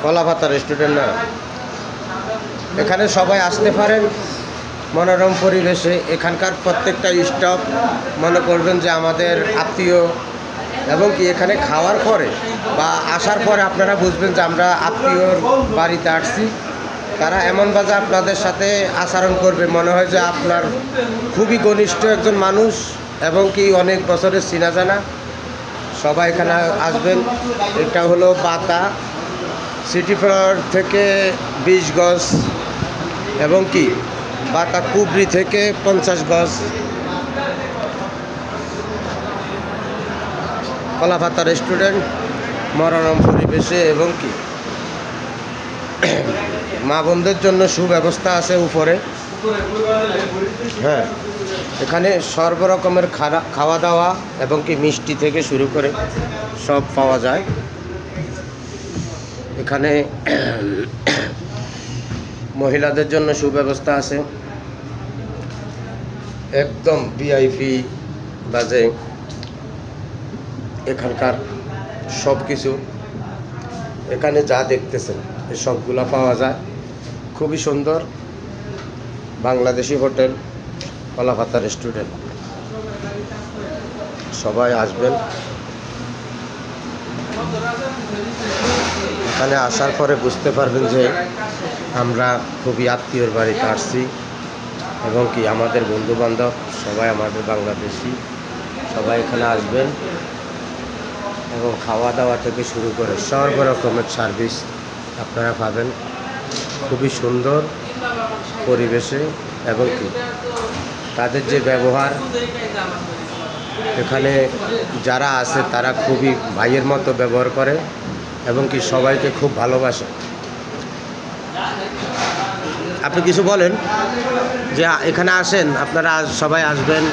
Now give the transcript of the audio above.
কলাপাতা restaurant না, এখানে সবাই আসতে পারেন মনোরম পরিবেশে। এখানকার প্রত্যেকটা স্টপ মনে করবেন যে আমাদের আত্মীয়, এবং কি এখানে খাওয়ার পরে বা আসার পরে আপনারা বুঝবেন যে আমরা আত্মীয়র বাড়িতে আসছি। তারা এমনভাবে আপনাদের সাথে আচরণ করবে, মনে হয় যে আপনার খুবই ঘনিষ্ঠ একজন মানুষ এবং কি অনেক বছরের চেনা জানা। সবাই এখানে আসবেন। এটা হলো বাতা সিটি ফ্লাওয়ার থেকে 20 গজ এবং কি বাতা কুবরি থেকে 50 গজ। কলাপাতা রেস্টুরেন্ট মনোরম পরিবেশে এবং কি মা বোনদের জন্য সুব্যবস্থা আছে উপরে। হ্যাঁ, এখানে সর্বরকমের খাওয়া দাওয়া এবং কি মিষ্টি থেকে শুরু করে সব পাওয়া যায়। এখানে মহিলাদের জন্য সুব্যবস্থা আছে, একদম ভিআইপি বাজে এখানকার সব কিছু। এখানে যা দেখতেছেন সবগুলা পাওয়া যায়। খুবই সুন্দর বাংলাদেশি হোটেল কলাপাতা রেস্টুরেন্ট। সবাই আসবেন। এখানে আসার পরে বুঝতে পারবেন যে আমরা খুবই আত্মীয়র বাড়িতে আসছি এবং কি আমাদের বন্ধুবান্ধব সবাই আমাদের বাংলাদেশি। সবাই এখানে আসবেন এবং খাওয়া দাওয়া থেকে শুরু করে সর্বরকমের সার্ভিস আপনারা পাবেন খুবই সুন্দর পরিবেশে। এবং কি তাদের যে ব্যবহার, এখানে যারা আছে তারা খুবই ভাইয়ের মতো ব্যবহার করে এবং কি সবাইকে খুব ভালোবাসে। আপনি কিছু বলেন যে এখানে আসেন, আপনারা সবাই আসবেন।